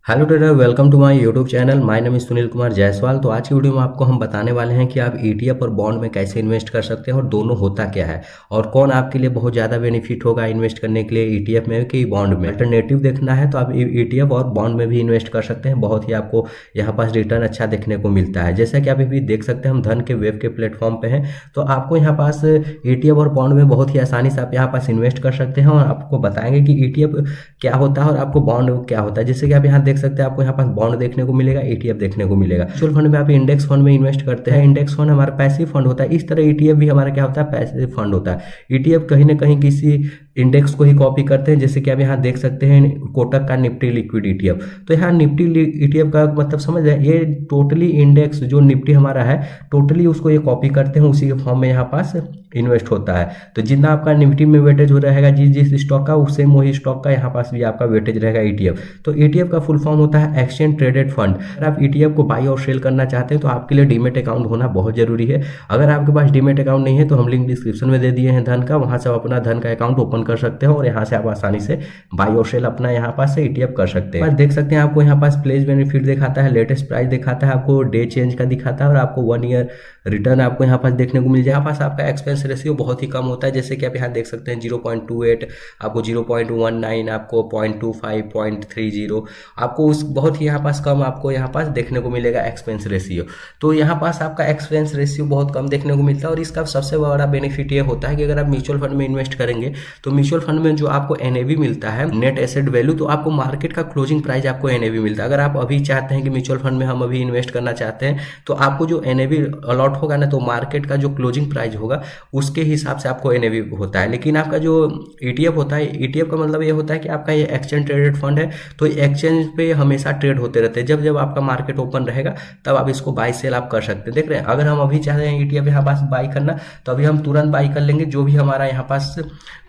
Hello trader, welcome to my YouTube channel. My name is Sunil Kumar Jaiswal. तो आज की video में आपको हम बताने वाले हैं कि आप ईटीएफ और बॉन्ड में कैसे इन्वेस्ट कर सकते हैं और दोनों होता क्या है और कौन आपके लिए बहुत ज़्यादा बेनिफिट होगा इन्वेस्ट करने के लिए, ईटीएफ में कि बॉन्ड में। अल्टरनेटिव देखना है तो आप ईटीएफ और बॉन्ड में भी इन्वेस्ट कर सकते हैं। बहुत ही आपको यहाँ पास रिटर्न अच्छा देखने को मिलता है। जैसा कि आप अभी देख सकते हैं, हम धन के वेब के प्लेटफॉर्म पे हैं, तो आपको यहाँ पास ईटीएफ और बॉन्ड में बहुत ही आसानी से आप यहाँ पास इन्वेस्ट कर सकते हैं और आपको बताएंगे कि ईटीएफ क्या होता है और आपको बॉन्ड क्या होता है। जैसे कि आप यहाँ देख सकते हैं, आपको यहाँ पास बॉन्ड देखने को मिलेगा, ईटीएफ देखने को मिलेगा। म्यूचुअल फंड में आप इंडेक्स फंड में इन्वेस्ट करते हैं, इंडेक्स फंड हमारा पैसिव फंड होता है। इस तरह ईटीएफ भी हमारा क्या होता है, पैसिव फंड होता है। ईटीएफ कहीं ना कहीं किसी इंडेक्स को ही कॉपी करते हैं। जैसे कि आप यहाँ देख सकते हैं कोटक का निफ्टी लिक्विड ईटीएफ। तो यहाँ निफ्टी ईटीएफ का मतलब समझ रहे हैं, ये टोटली इंडेक्स जो निफ्टी हमारा है टोटली उसको ये कॉपी करते हैं, उसी के फॉर्म में यहाँ पास इन्वेस्ट होता है। तो जितना आपका निफ्टी में वेटेज हो रहेगा जिस स्टॉक का, उससे वही स्टॉक का यहाँ पास भी आपका वेटेज रहेगा ईटीएफ। तो ईटीएफ का फुल फॉर्म होता है एक्सचेंज ट्रेडेड फंड। अगर आप ईटीएफ को बाई और सेल करना चाहते हैं तो आपके लिए डीमेट अकाउंट होना बहुत जरूरी है। अगर आपके पास डीमेट अकाउंट नहीं है तो हम लिंक डिस्क्रिप्शन में दे दिए हैं धन का, वहां से आप अपना धन का अकाउंट ओपन कर सकते हैं और यहाँ से आप आसानी से बाई और सेल अपना यहाँ पास से ईटीएफ कर सकते हैं। देख सकते हैं आपको यहाँ पास प्लेस बेनिफिट दिखाता है, लेटेस्ट प्राइस दिखाता है, आपको डे चेंज का दिखाता है और आपको 1 ईयर रिटर्न आपको यहाँ पास देखने को मिल जाए। यहाँ पास आपका एक्सपेंस रेशियो बहुत ही कम होता है। जैसे कि आप यहाँ देख सकते हैं 0.28, आपको 0.19, आपको 0.25, 0.30, आपको उस बहुत ही यहाँ पास कम आपको यहाँ पास देखने को मिलेगा एक्सपेंस रेशियो। तो यहाँ पास आपका एक्सपेंस रेशियो बहुत कम देखने को मिलता है और इसका सबसे बड़ा बेनिफिट ये होता है कि अगर आप म्यूचुअल फंड में इन्वेस्ट करेंगे तो म्यूचुअल फंड में जो आपको एनएवी मिलता है, नेट एसेट वैल्यू, तो आपको मार्केट का क्लोजिंग प्राइस आपको एनएवी मिलता है। अगर आप अभी चाहते हैं कि म्यूचुअल फंड में हम अभी इन्वेस्ट करना चाहते हैं तो आपको जो एनएवी अलॉट होगा ना, तो मार्केट का जो क्लोजिंग प्राइस होगा उसके हिसाब से आपको एनएवी होता है। लेकिन आपका जो ईटीएफ होता है, ईटीएफ का मतलब ये होता है कि आपका ये एक्सचेंज ट्रेडेड फंड है, तो एक्सचेंज पे हमेशा ट्रेड होते रहते हैं। जब जब आपका मार्केट ओपन रहेगा तब आप इसको बाई सेल आप कर सकते हैं। देख रहे हैं, अगर हम अभी चाहते हैं ईटीएफ यहाँ पास बाई करना तो अभी हम तुरंत बाई कर लेंगे जो भी हमारा यहाँ पास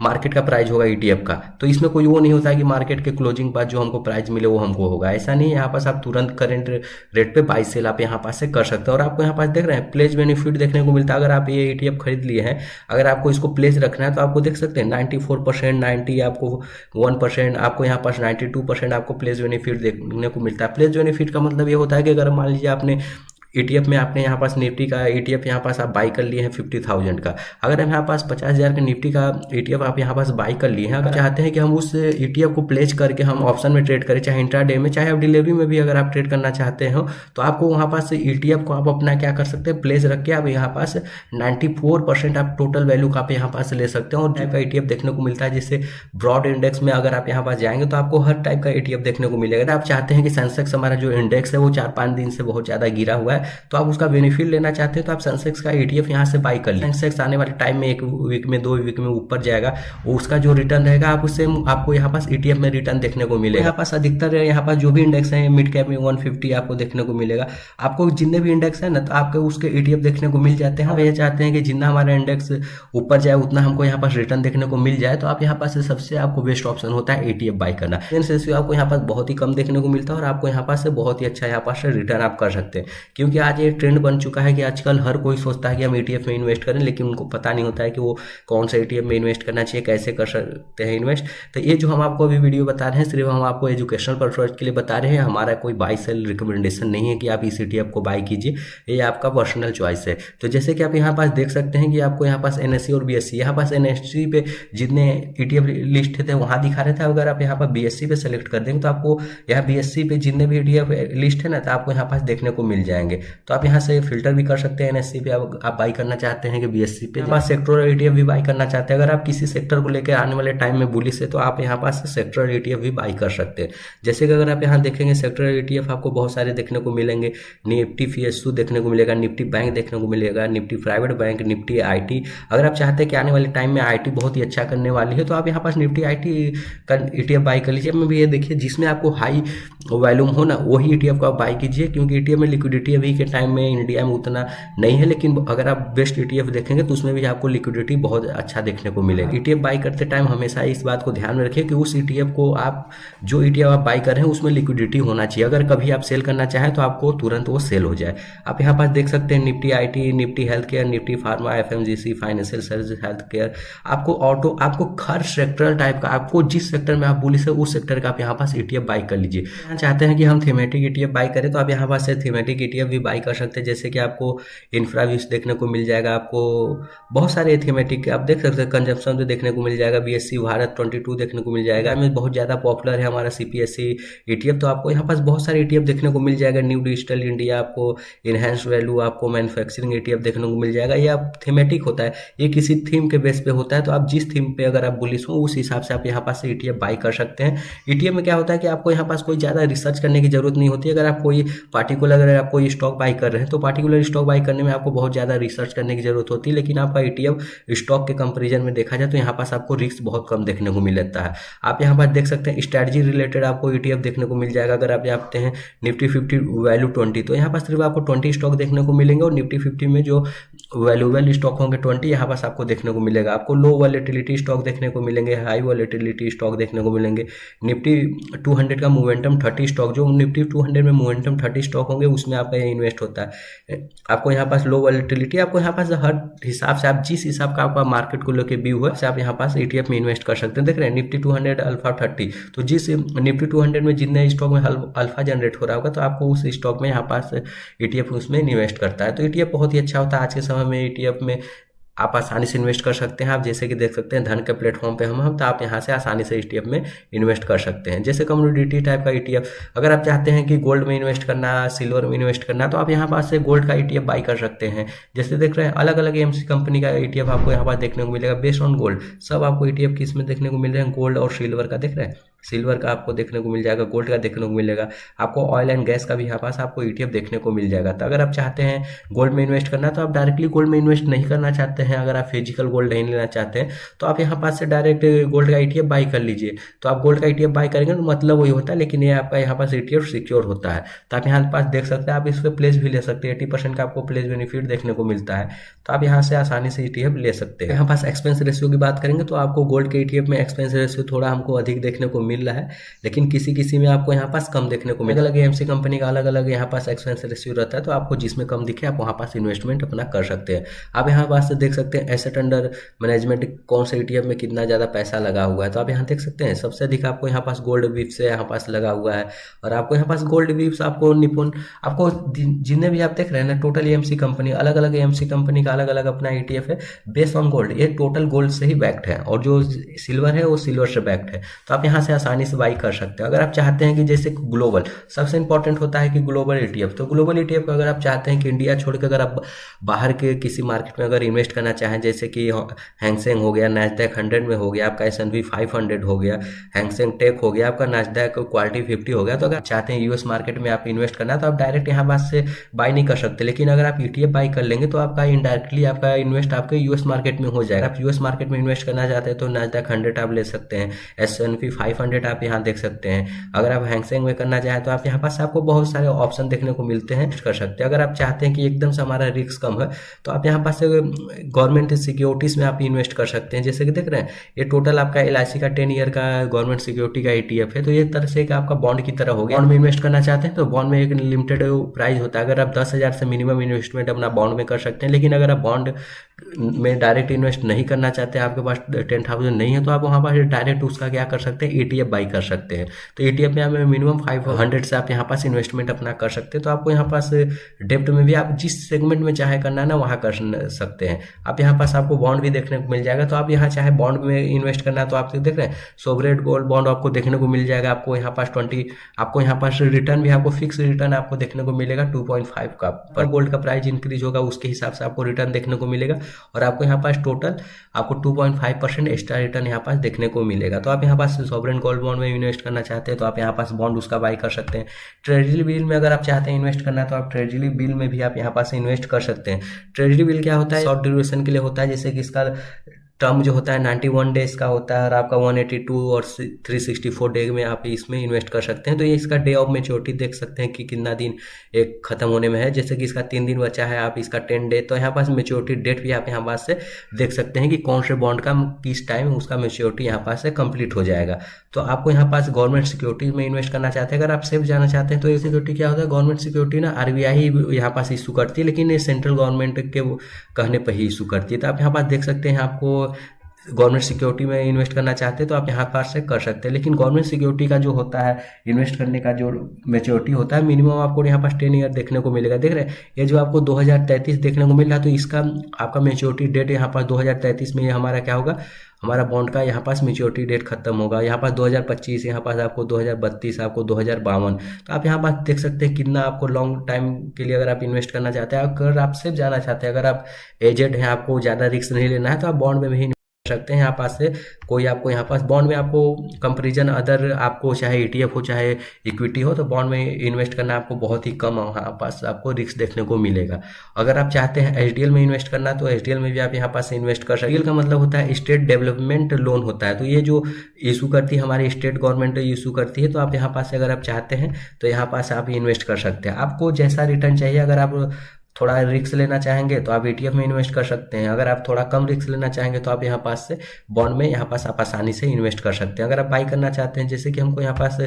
मार्केट का प्राइस होगा ईटीएफ का। तो इसमें कोई वो नहीं होता है कि मार्केट के क्लोजिंग बाद जो हमको प्राइस मिले वो हमको होगा, ऐसा नहीं। यहाँ पास आप तुरंत करंट रेट पे बाई सेल आप यहाँ पास से कर सकते हैं। और आपको यहाँ पास देख रहे हैं प्लेस बेनिफिट देखने को मिलता है। अगर आप ये ईटीएफ खरीद लिए हैं, अगर आपको इसको प्लेस रखना है तो आपको देख सकते हैं 94%, 90, आपको 1%, आपको यहाँ पास 92% आपको प्लेस बेनिफिट देखने को मिलता है। प्लेस बेनिफिट का मतलब ये होता है कि अगर मान लीजिए आपने ईटीएफ में आपने यहाँ पास निफ्टी का ईटीएफ यहाँ पास आप बाई कर लिए हैं 50,000 का, अगर हम यहाँ पास 50,000 के निफ्टी का ईटीएफ आप यहाँ पास बाई कर लिए हैं, अगर चाहते हैं कि हम उस ईटीएफ को प्लेस करके हम ऑप्शन में ट्रेड करें, चाहे इंट्राडे में चाहे आप डिलीवरी में भी अगर आप ट्रेड करना चाहते हो, तो आपको वहाँ पास ईटीएफ को आप अपना क्या कर सकते हैं, प्लेस रख के आप यहाँ पास 94% आप टोटल वैल्यू का आप यहाँ पास ले सकते हैं। और टाइप का ईटीएफ देखने को मिलता है, जैसे ब्रॉड इंडेक्स में अगर आप यहाँ पास जाएंगे तो आपको हर टाइप का ईटीएफ देखने को मिलेगा। आप चाहते हैं कि सेंसेक्स हमारा जो इंडेक्स है वो 4-5 दिन से बहुत ज्यादा गिरा हुआ है, तो आप उसका बेनिफिट लेना चाहते हैं तो आप सेंसेक्स का ईटीएफ यहाँ से बाई कर लें। सेंसेक्स आने वाले टाइम में 1 वीक में 2 वीक में ऊपर जाएगा, उसका जो रिटर्न रहेगा आप उससे आपको यहाँ पास ईटीएफ में रिटर्न देखने को मिलेगा। यहाँ पास अधिकतर यहाँ पास जो भी इंडेक्स है मिड कैप में 150 आपको देखने को मिलेगा। आपको जितने भी इंडेक्स है ना, तो आपको उसके ईटीएफ देखने को मिल जाते हैं। ये चाहते हैं कि जितना हमारा इंडेक्स ऊपर जाए उतना हमको यहाँ पास रिटर्न देखने को मिल जाए, तो आप यहाँ पास सबसे आपको बेस्ट ऑप्शन होता है ईटीएफ बाई करना। आपको यहाँ पास बहुत ही कम देखने को मिलता है और आपको यहाँ पास से बहुत ही अच्छा यहाँ पास रिटर्न आप कर सकते हैं। क्योंकि आज ये ट्रेंड बन चुका है कि आजकल हर कोई सोचता है कि हम ईटीएफ में इन्वेस्ट करें, लेकिन उनको पता नहीं होता है कि वो कौन सा ईटीएफ में इन्वेस्ट करना चाहिए, कैसे कर सकते हैं इन्वेस्ट। तो ये जो हम आपको अभी वीडियो बता रहे हैं सिर्फ हम आपको एजुकेशनल पर्पज के लिए बता रहे हैं। हमारा कोई बाई सेल रिकमेंडेशन नहीं है कि आप इस ईटीएफ को बाई कीजिए, ये आपका पर्सनल चॉइस है। तो जैसे कि आप यहाँ पास देख सकते हैं कि आपको यहाँ पास एनएससी और बीएससी, यहाँ पास एनएससी पे जितने ईटीएफ लिस्ट थे वहाँ दिखा रहे थे। अगर आप यहाँ पर बीएससी पे सेलेक्ट कर देंगे तो आपको यहाँ बीएससी पे जितने भी ईटीएफ लिस्ट है ना, तो आपको यहाँ पास देखने को मिल जाएंगे। तो आप यहाँ से फिल्टर भी कर सकते हैं। एनएससी पे आप बाई करना चाहते हैं कि बीएससी पे, यहाँ पास सेक्टोरल ईटीएफ भी बाई करना चाहते हैं। अगर आप किसी सेक्टर को लेकर आने वाले टाइम में बुलिश है तो आप यहाँ पास सेक्टोरल ईटीएफ भी बाई कर सकते हैं। जैसे कि अगर आप यहाँ देखेंगे सेक्टोरल ईटीएफ आपको बहुत सारे देखने को मिलेंगे। निफ्टी पीएसयू देखने को मिलेगा, निफ्टी बैंक देखने को मिलेगा, Nifty private bank, Nifty IT. अगर आप चाहते हैं कि आने वाले टाइम में आईटी बहुत ही अच्छा करने वाली है तो आप यहाँ पास निफ्टी आईटी का ईटीएफ बाई कर लीजिए। में भी ये देखिए जिसमें आपको हाई वॉल्यूम हो ना, वही ईटीएफ को आप बाई कीजिए, क्योंकि ईटीएफ में लिक्विडिटी अभी अभी के टाइम में इंडिया में उतना नहीं है, लेकिन अगर आप बेस्ट ETF देखेंगे तो उसमें भी आपको लिक्विडिटी बहुत अच्छा देखने को मिलेगा। ETF बाई करते टाइम हमेशा इस बात को ध्यान में रखिए कि उस ETF को आप जो ETF आप बाई कर रहे हैं उसमें लिक्विडिटी होना चाहिए। अगर कभी आप सेल करना चाहें तो आपको तुरंत वो सेल हो जाए। आप यहाँ पास देख सकते हैं Nifty IT, Nifty health care, Nifty pharma, FMGC, financial service, health care, आपको ऑटो, आपको हर सेक्टरल टाइप का, आपको जिस सेक्टर में आप बुलिश है उस सेक्टर का आप यहाँ पास ETF बाई कर लीजिए। यहाँ चाहते हैं कि हम थीमेटिक ETF बाई करें तो आप यहाँ पास से थीमेटिक ETF भी बाई कर सकते हैं। जैसे कि आपको इंफ्राविस देखने को मिल जाएगा, आपको बहुत सारे थीमेटिक आप देख सकते हैं, कंजप्शन भी देखने को मिल जाएगा, BSE भारत 22 देखने को मिल जाएगा। हमें बहुत ज़्यादा पॉपुलर है हमारा CPSE ETF, तो आपको यहाँ पास बहुत सारे ETF देखने को मिल जाएगा। न्यू डिजिटल इंडिया, आपको इनहेंस वैल्यू, आपको मैन्युफैक्चरिंग ETF देखने को मिल जाएगा। ये आप थीमेटिक होता है, ये किसी थीम के बेस पे होता है, तो आप जिस थीम पे अगर आप बुलिश हो उस हिसाब से आप यहाँ पास से ETF बाई कर सकते हैं। ETF में क्या होता है कि आपको यहाँ पास कोई ज़्यादा रिसर्च करने की जरूरत नहीं होती है। अगर आप कोई पार्टिकुलर, अगर आप कोई स्टॉक बाई कर रहे हैं तो पार्टिकुलर स्टॉक बाई करने में आपको बहुत ज़्यादा रिसर्च करने की जरूरत होती है, लेकिन आपका ETF स्टॉक के कंपेरिजन में देखा जाए तो यहाँ पास आपको रिस्क बहुत कम देखने को मिलता है। आप यहाँ पास देख सकते हैं स्ट्रैटेजी रिलेटेड आपको ETF देखने को मिल जाएगा। अगर आप जानते हैं निफ्टी 50 वैल्यू 20, तो यहाँ पास सिर्फ आपको 20 स्टॉक देखने को मिलेंगे, और निफ्टी 50 में जो वैल्यूएबल स्टॉक होंगे 20 यहाँ पास आपको देखने को मिलेगा। आपको लो वॉलेटिलिटी स्टॉक देखने को मिलेंगे, हाई वॉलेटिलिटी स्टॉक देखने को मिलेंगे। निफ्टी 200 का मोमेंटम 30 स्टॉक, जो निफ्टी 200 में मोमेंटम 30 स्टॉक होंगे उसमें आपका ये इन्वेस्ट होता है। आपको यहाँ पास लो वॉलेटिलिटी, आपको यहाँ पास हर हिसाब से आप जिस हिसाब का आपका मार्केट को लेकर व्यू है आप यहाँ पास ETF में इन्वेस्ट कर सकते हैं। देख रहे हैं निफ्टी 200 अल्फा 30, तो जिस निफ्टी 200 में जितने स्टॉक में अल्फा जनरेट हो रहा होगा तो आपको उस स्टॉक में यहाँ पास ETF उसमें इन्वेस्ट करता है। तो ETF बहुत ही अच्छा होता है। आज के समय में ETF में आप आसानी से इन्वेस्ट कर सकते हैं। आप जैसे कि देख सकते हैं धन के प्लेटफॉर्म पे हम तो आप यहाँ से आसानी से ETF में इन्वेस्ट कर सकते हैं। जैसे कम्युनिटी टाइप का ETF, अगर आप चाहते हैं कि गोल्ड में इन्वेस्ट करना, सिल्वर में इन्वेस्ट करना, तो आप यहाँ पास से गोल्ड का ETF बाई कर सकते हैं। जैसे देख रहे हैं अलग अलग AMC कंपनी का ETF आपको यहाँ पास देखने को मिलेगा बेस्ड ऑन गोल्ड। सब आपको ETF किस में देखने को मिल रहे हैं, गोल्ड और सिल्वर का देख रहे हैं, सिल्वर का आपको देखने को मिल जाएगा, गोल्ड का देखने को मिलेगा। आपको ऑयल एंड गैस का भी यहाँ पास आपको ETF देखने को मिल जाएगा। तो अगर आप चाहते हैं गोल्ड में इन्वेस्ट करना तो आप डायरेक्टली गोल्ड में इन्वेस्ट नहीं करना चाहते हैं, अगर आप फिजिकल गोल्ड नहीं लेना चाहते हैं तो आप यहाँ पास से डायरेक्ट गोल्ड का ETF बाई कर लीजिए। तो आप गोल्ड का ETF बाई करेंगे तो मतलब वही होता है, लेकिन ये आपका यहाँ पास ETF सिक्योर होता है। तो आप यहाँ पास देख सकते हैं, आप इस पर प्लेस भी ले सकते हैं, 80% का आपको प्लेस बेनिफिट देखने को मिलता है। तो आप यहाँ से आसानी से ETF ले सकते हैं। यहाँ पास एक्सपेंस रेशियो की बात करेंगे तो आपको गोल्ड के ETF में एक्सपेंस रेशियो थोड़ा हमको अधिक देखने को मिल रहा है, लेकिन किसी में आपको यहाँ पास कम देखने को मिलेगा। अलग AMC कंपनी का अलग अलग यहाँ पास एक्सपेंस रेशियो रहता है, तो आपको जिसमें कम दिखे आप वहाँ पास इन्वेस्टमेंट अपना कर सकते हैं। आप यहाँ पास देख सकते हैं एसेट अंडर मैनेजमेंट कौन से ETF में कितना ज़्यादा पैसा लगा हुआ है। तो आप यहाँ देख सकते हैं सबसे अधिक आपको यहाँ पास गोल्ड विप्स से यहाँ पास लगा हुआ है, और आपको यहाँ पास गोल्ड विप्स, आपको निपुण, आपको जितने भी आप देख रहे हैं ना टोटल AMC कंपनी, अलग अलग AMC कंपनी का अलग अलग अपना ETF है बेस्ड ऑन गोल्ड। ये टोटल गोल्ड से ही बैक्ड है, और जो सिल्वर है वो सिल्वर से बैक्ड है। तो आप यहाँ से आसानी से बाई कर सकते हैं। अगर आप चाहते हैं कि जैसे ग्लोबल, सबसे इंपॉर्टेंट होता है कि ग्लोबल ETF, तो ग्लोबल ETF का अगर आप चाहते हैं कि इंडिया छोड़कर अगर आप बाहर के किसी मार्केट में अगर इन्वेस्ट करना चाहें, जैसे कि हैंगसेंग हो गया, नैस्डैक 100 में हो गया, आपका S&P 500 हो गया, हैंगसेंग टेक हो गया, आपका नैस्डैक क्वालिटी 50 हो गया, तो अगर चाहते हैं US मार्केट में आप इन्वेस्ट करना तो आप डायरेक्ट यहाँ पास से बाई नहीं कर सकते। लेकिन अगर आप ETF बाई कर लेंगे तो आपका इनडायरेक्टली आपका इन्वेस्ट आपके US मार्केट में हो जाएगा। आप US मार्केट में इन्वेस्ट करना चाहते हैं तो नैस्डैक 100 आप ले सकते हैं, S&P 500 आप यहाँ देख सकते हैं। अगर आप हैंगसेंग में करना चाहें तो आप यहाँ पास आपको बहुत सारे ऑप्शन देखने को मिलते हैं, कर सकते हैं। अगर आप चाहते हैं कि एकदम से हमारा रिस्क कम है तो आप यहाँ पास गवर्नमेंट सिक्योरिटीज में आप इन्वेस्ट कर सकते हैं। जैसे कि देख रहे हैं ये टोटल आपका LIC का 10 ईयर का गवर्नमेंट सिक्योरिटी का ETF है, तो ये तरह से आपका बॉन्ड की तरह हो गया। बॉन्ड में इन्वेस्ट करना चाहते हैं तो बॉन्ड में एक लिमिटेड प्राइस होता है। अगर आप 10,000 से मिनिमम इन्वेस्टमेंट अपना बॉन्ड में कर सकते हैं, लेकिन अगर आप बॉन्ड में डायरेक्ट इन्वेस्ट नहीं करना चाहते, आपके पास 10,000 नहीं है, तो आप वहाँ पर डायरेक्ट उसका क्या कर सकते हैं, ETF बाई कर सकते हैं। तो ETF में आप मिनिमम 500 से आप यहाँ पास इन्वेस्टमेंट अपना कर सकते हैं। तो आपको यहाँ पास डेप्ट में भी आप जिस सेगमेंट में चाहे करना है ना वहाँ कर सकते हैं। आप यहाँ पास आपको बॉन्ड भी देखने को मिल जाएगा, तो आप यहाँ चाहे बॉन्ड में इन्वेस्ट करना है तो आप देख रहे हैं सोवरेन गोल्ड बॉन्ड आपको देखने को मिल जाएगा। आपको यहाँ पास 20, आपको यहाँ पास रिटर्न भी आपको फिक्स रिटर्न आपको देखने को मिलेगा 2.5 का। पर गोल्ड का प्राइस इंक्रीज होगा उसके हिसाब से आपको रिटर्न देखने को मिलेगा, और आपको यहाँ पास टोटल आपको 2.5% एक्स्ट्रा रिटर्न यहाँ पास देखने को मिलेगा। तो आप यहाँ पास सॉवरेन गोल्ड बॉन्ड में इन्वेस्ट करना चाहते हैं तो आप यहाँ पास बॉन्ड उसका बाई कर सकते हैं। ट्रेजरी बिल में अगर आप चाहते हैं इन्वेस्ट करना तो आप ट्रेजरी बिल में भी आप यहाँ पास इन्वेस्ट कर सकते हैं। ट्रेजरी बिल क्या होता है, शॉर्ट ड्यूरेशन के लिए होता है, जैसे कि इसका टर्म जो होता है 91 डेज का होता है और आपका 182 और 364 डे में आप इसमें इन्वेस्ट कर सकते हैं। तो ये इसका डे ऑफ मैच्योरिटी देख सकते हैं कि कितना दिन एक खत्म होने में है। जैसे कि इसका 3 दिन बचा है, आप इसका 10 डे, तो यहाँ पास मैच्योरिटी डेट भी आप यहाँ पास से देख सकते हैं कि कौन से बॉन्ड का किस टाइम उसका मैच्योरिटी यहाँ पास से कंप्लीट हो जाएगा। तो आपको यहाँ पास गवर्नमेंट सिक्योरिटी में इन्वेस्ट करना चाहते हैं, अगर आप सेफ जाना चाहते हैं, तो ये सिक्योरिटी क्या होता है, गवर्नमेंट सिक्योरिटी ना आरबीआई यहाँ पास इशू करती है, लेकिन ये सेंट्रल गवर्नमेंट के कहने पर ही इशू करती है। तो आप यहाँ पास देख सकते हैं, आपको गवर्नमेंट सिक्योरिटी में इन्वेस्ट करना चाहते हैं तो आप यहाँ पास से कर सकते हैं। लेकिन गवर्नमेंट सिक्योरिटी का जो होता है इन्वेस्ट करने का जो मैच्योरिटी होता है, मिनिमम आपको यहाँ पास 10 ईयर देखने को मिलेगा। देख रहे हैं, ये जो आपको 2033 देखने को मिल रहा है, तो इसका आपका मैच्योरिटी डेट यहाँ पास 2033 में ये हमारा क्या होगा, हमारा बॉन्ड का यहाँ पास मैच्योरिटी डेट खत्म होगा। यहाँ पास 2025, यहाँ पास आपको 2032, आपको 2052। तो आप यहाँ पास देख सकते हैं कितना आपको लॉन्ग टाइम के लिए अगर आप इन्वेस्ट करना चाहते हैं, अगर आप सिर्फ जाना चाहते हैं, अगर आप एजेड हैं, आपको ज़्यादा रिस्क नहीं लेना है, तो आप बॉन्ड में भी सकते हैं। यहाँ पास से कोई आपको यहाँ पास बॉन्ड में आपको कंपैरिजन अदर, आपको चाहे ईटीएफ हो चाहे इक्विटी हो, तो बॉन्ड में इन्वेस्ट करना आपको बहुत ही कम यहाँ पास आपको रिस्क देखने को मिलेगा। अगर आप चाहते हैं एचडीएल में इन्वेस्ट करना, तो एचडीएल में भी आप यहाँ पास इन्वेस्ट कर सकते हैं। एचडीएल का मतलब होता है स्टेट डेवलपमेंट लोन होता है। तो ये जो इशू करती है हमारी स्टेट गवर्नमेंट इशू करती है, तो आप यहाँ पास अगर आप चाहते हैं तो यहाँ पास आप इन्वेस्ट कर सकते हैं। आपको जैसा रिटर्न चाहिए, अगर आप थोड़ा रिस्क लेना चाहेंगे तो आप ईटीएफ में इन्वेस्ट कर सकते हैं। अगर आप थोड़ा कम रिस्क लेना चाहेंगे तो आप यहाँ पास से बॉन्ड में यहाँ पास आप आसानी से इन्वेस्ट कर सकते हैं। अगर आप बाई करना चाहते हैं, जैसे कि हमको यहाँ पास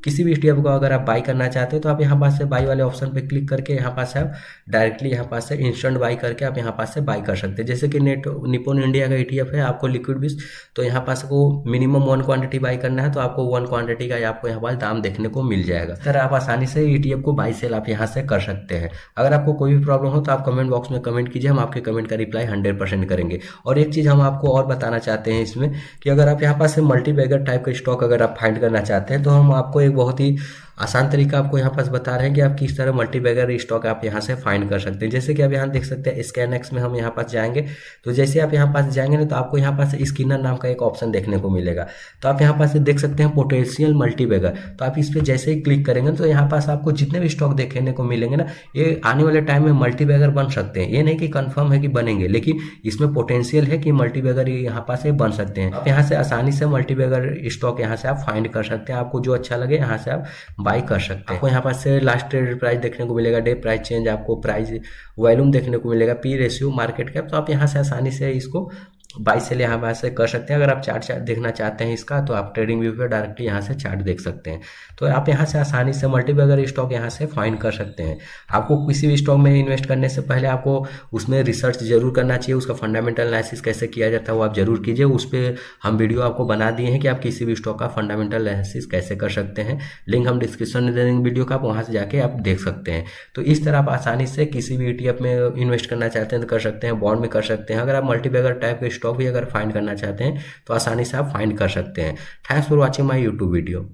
किसी भी ईटीएफ को अगर आप बाई करना चाहते हैं, तो आप यहाँ पास से बाई वाले ऑप्शन पे क्लिक करके यहाँ पास से आप डायरेक्टली यहाँ पास से इंस्टेंट बाई करके आप यहाँ पास से बाई कर सकते हैं। जैसे कि निप्पॉन इंडिया का ईटीएफ है, आपको लिक्विड बिज, तो यहाँ पास को मिनिमम 1 क्वांटिटी बाई करना है, तो आपको 1 क्वांटिटी का आपको यहाँ पास दाम देखने को मिल जाएगा। इस तरह आप आसानी से ईटीएफ को बाई सेल आप यहाँ से कर सकते हैं। अगर आपको कोई भी प्रॉब्लम हो तो आप कमेंट बॉक्स में कमेंट कीजिए, हम आपके कमेंट का रिप्लाई 100% करेंगे। और एक चीज़ हम आपको और बताना चाहते हैं इसमें कि अगर आप यहाँ पास से मल्टी बैगर टाइप का स्टॉक अगर आप फाइंड करना चाहते हैं, तो हम आपको एक बहुत ही आसान तरीका आपको यहाँ पास बता रहे हैं कि आप किस तरह मल्टी बैगर स्टॉक आप यहाँ से फाइंड कर सकते हैं। जैसे कि आप यहाँ देख सकते हैं स्कैनएक्स में हम यहाँ पास जाएंगे, तो जैसे आप यहाँ पास जाएंगे ना, तो आपको यहाँ पास स्किनर नाम का एक ऑप्शन देखने को मिलेगा। तो आप यहाँ पास देख सकते हैं पोटेंशियल मल्टी बैगर, तो आप इस पर जैसे ही क्लिक करेंगे तो यहाँ पास आपको जितने भी स्टॉक देखने को मिलेंगे ना, ये आने वाले टाइम में मल्टी बैगर बन सकते हैं। ये नहीं कि कंफर्म है कि बनेंगे, लेकिन इसमें पोटेंशियल है कि मल्टी बैगर यहाँ पास बन सकते हैं। आप यहाँ से आसानी से मल्टी बैगर स्टॉक यहाँ से आप फाइंड कर सकते हैं। आपको जो अच्छा लगे यहाँ से आप बाई कर सकते हैं। यहाँ पास से लास्ट ट्रेडेड प्राइस देखने को मिलेगा, डे प्राइस चेंज, आपको प्राइस वॉल्यूम देखने को मिलेगा, पी रेशियो, मार्केट कैप। तो आप यहाँ से आसानी से इसको बाई सेल यहाँ पास से कर सकते हैं। अगर आप चार्ट देखना चाहते हैं इसका, तो आप ट्रेडिंग व्यू पे डायरेक्टली यहाँ से चार्ट देख सकते हैं। तो आप यहाँ से आसानी से मल्टी बैगर स्टॉक यहाँ से फाइंड कर सकते हैं। आपको किसी भी स्टॉक में इन्वेस्ट करने से पहले आपको उसमें रिसर्च जरूर करना चाहिए, उसका फंडामेंटल एनालिसिस कैसे किया जाता है वो आप जरूर कीजिए। उस पर हम वीडियो आपको बना दिए हैं कि आप किसी भी स्टॉक का फंडामेंटल एनालिसिस कैसे कर सकते हैं। लिंक हम डिस्क्रिप्शन में दे देंगे वीडियो का, आप वहाँ से जाके आप देख सकते हैं। तो इस तरह आप आसानी से किसी भी ईटीएफ में इन्वेस्ट करना चाहते हैं तो कर सकते हैं, बॉन्ड में कर सकते हैं। अगर आप मल्टी बैगर टाइप के स्टॉक भी अगर फाइंड करना चाहते हैं तो आसानी से आप फाइंड कर सकते हैं। Thanks for watching my YouTube video.